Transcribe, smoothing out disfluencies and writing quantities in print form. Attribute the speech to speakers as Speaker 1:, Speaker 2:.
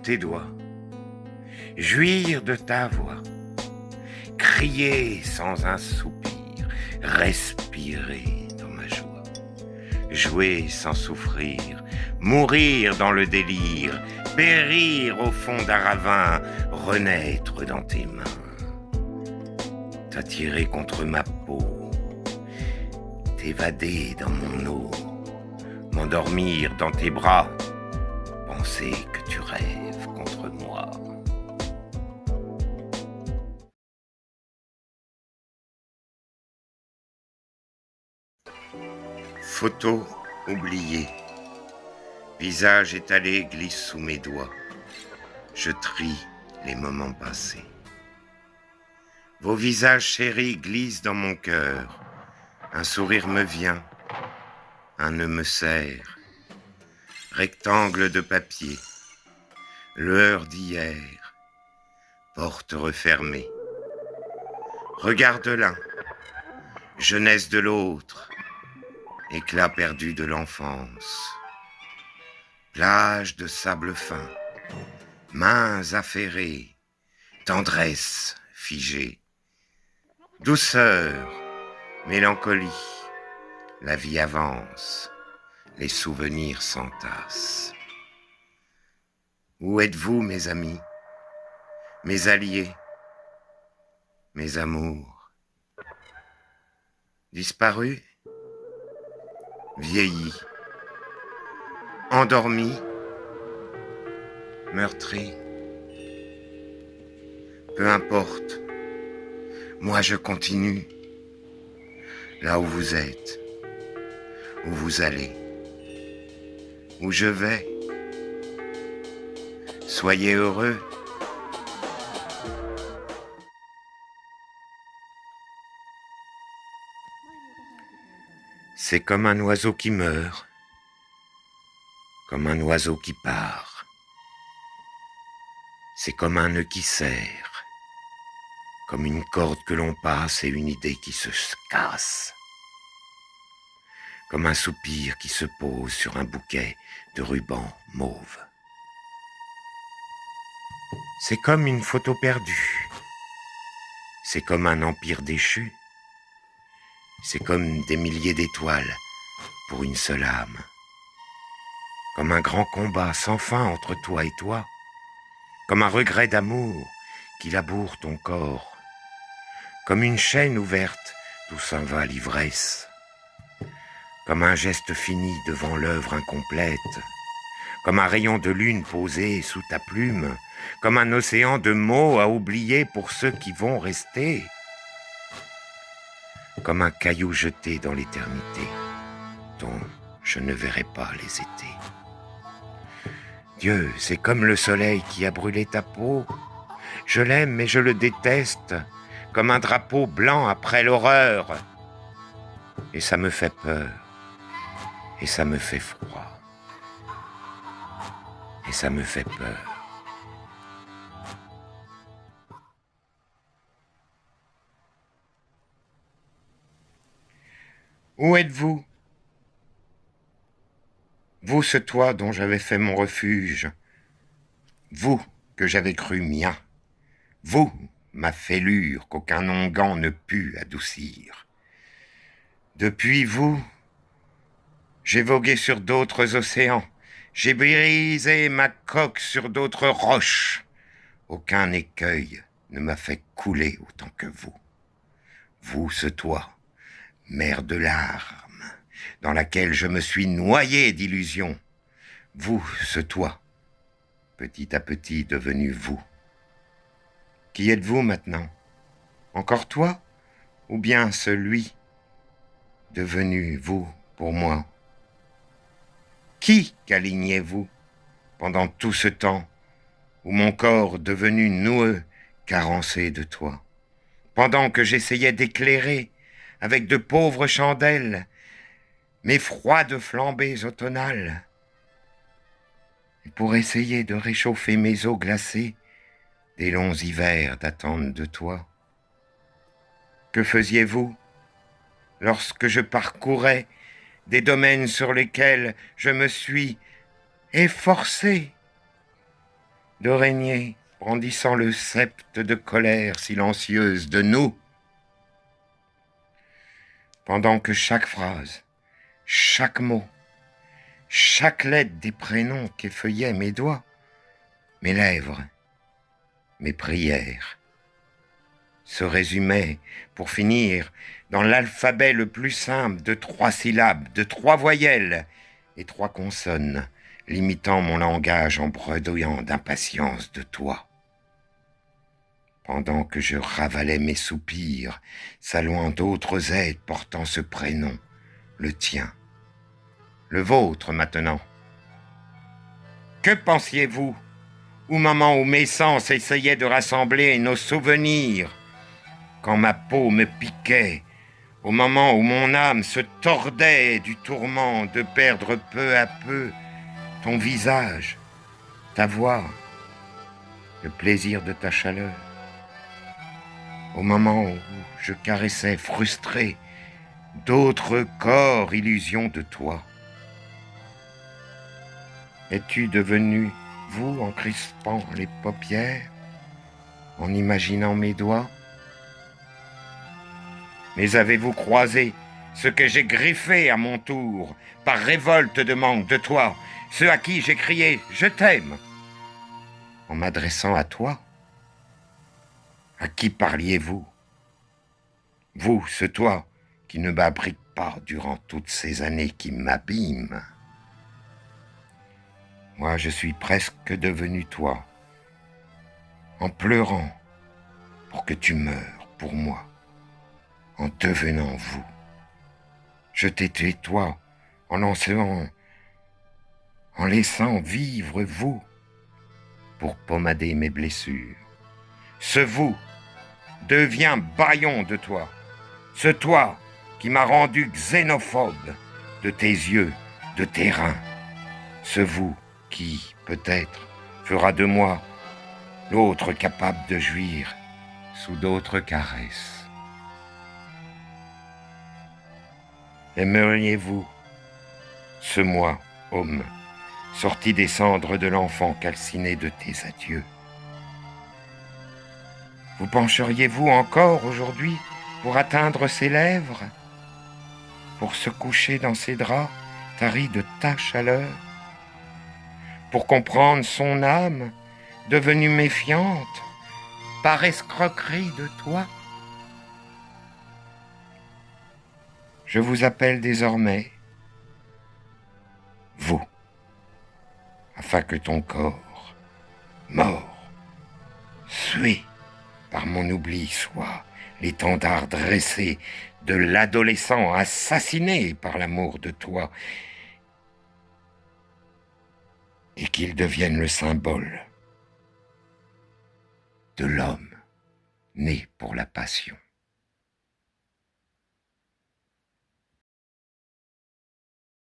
Speaker 1: tes doigts, jouir de ta voix, crier sans un soupir, respirer dans ma joie, jouer sans souffrir, mourir dans le délire, périr au fond d'un ravin, renaître dans tes mains, t'attirer contre ma peau, t'évader dans mon eau, m'endormir dans tes bras, penser que tu rêves contre moi. Photo oubliée, visage étalé glisse sous mes doigts. Je trie les moments passés. Vos visages chéris glissent dans mon cœur. Un sourire me vient, un nœud me serre. Rectangle de papier, lueur d'hier, porte refermée. Regard de l'un, jeunesse de l'autre, éclat perdu de l'enfance. Plage de sable fin, mains affairées, tendresse figée. Douceur, mélancolie, la vie avance, les souvenirs s'entassent. Où êtes-vous, mes amis, mes alliés, mes amours? Disparus, vieillis, endormis, meurtris. Peu importe, moi je continue, là où vous êtes, où vous allez, où je vais. Soyez heureux. C'est comme un oiseau qui meurt, comme un oiseau qui part. C'est comme un nœud qui serre, comme une corde que l'on passe et une idée qui se casse. Comme un soupir qui se pose sur un bouquet de rubans mauves. C'est comme une photo perdue. C'est comme un empire déchu. C'est comme des milliers d'étoiles pour une seule âme. Comme un grand combat sans fin entre toi et toi. Comme un regret d'amour qui laboure ton corps. Comme une chaîne ouverte d'où s'en va l'ivresse. Comme un geste fini devant l'œuvre incomplète. Comme un rayon de lune posé sous ta plume. Comme un océan de mots à oublier pour ceux qui vont rester. Comme un caillou jeté dans l'éternité, dont je ne verrai pas les étés. Dieu, c'est comme le soleil qui a brûlé ta peau. Je l'aime mais je le déteste, comme un drapeau blanc après l'horreur. Et ça me fait peur, et ça me fait froid, et ça me fait peur. Où êtes-vous? Vous, ce toit dont j'avais fait mon refuge, vous que j'avais cru mien, vous, ma fêlure qu'aucun onguent ne put adoucir. Depuis vous, j'ai vogué sur d'autres océans, j'ai brisé ma coque sur d'autres roches. Aucun écueil ne m'a fait couler autant que vous. Vous, ce toit, mer de larmes, dans laquelle je me suis noyé d'illusions. Vous, ce toit, petit à petit devenu vous. Qui êtes-vous maintenant? Encore toi? Ou bien celui devenu vous pour moi? Qui qu'alignez-vous pendant tout ce temps où mon corps devenu noueux carençait de toi? Pendant que j'essayais d'éclairer avec de pauvres chandelles mes froides flambées automnales, et pour essayer de réchauffer mes os glacés des longs hivers d'attente de toi. Que faisiez-vous lorsque je parcourais des domaines sur lesquels je me suis efforcé de régner, brandissant le sceptre de colère silencieuse de nous, pendant que chaque phrase, chaque mot, chaque lettre des prénoms qu'effeuillaient mes doigts, mes lèvres, mes prières, se résumait, pour finir, dans l'alphabet le plus simple de 3 syllabes, de 3 voyelles et 3 consonnes, limitant mon langage en bredouillant d'impatience de toi. Pendant que je ravalais mes soupirs, saluant d'autres êtres portant ce prénom, le tien, le vôtre maintenant. Que pensiez-vous au moment où mes sens essayaient de rassembler nos souvenirs, quand ma peau me piquait, au moment où mon âme se tordait du tourment de perdre peu à peu ton visage, ta voix, le plaisir de ta chaleur, au moment où je caressais frustré d'autres corps illusions de toi. Es-tu devenu vous en crispant les paupières, en imaginant mes doigts? Mais avez-vous croisé ce que j'ai griffé à mon tour, par révolte de manque de toi, ceux à qui j'ai crié « Je t'aime » en m'adressant à toi? À qui parliez-vous? Vous, ce toi qui ne m'abrite pas durant toutes ces années qui m'abîment. Moi, je suis presque devenu toi, en pleurant pour que tu meures pour moi, en devenant vous. Je t'ai tué toi, en laissant vivre vous, pour pommader mes blessures. Ce vous devient bâillon de toi, ce toi qui m'a rendu xénophobe de tes yeux, de tes reins, ce vous qui, peut-être, fera de moi l'autre capable de jouir sous d'autres caresses. Aimeriez-vous ce moi, homme, sorti des cendres de l'enfant calciné de tes adieux? Vous pencheriez-vous encore aujourd'hui pour atteindre ses lèvres, pour se coucher dans ses draps taris de ta chaleur, pour comprendre son âme devenue méfiante par escroquerie de toi? Je vous appelle désormais vous, afin que ton corps, mort, sué par mon oubli, soit l'étendard dressé de l'adolescent assassiné par l'amour de toi, et qu'il devienne le symbole de l'homme né pour la passion.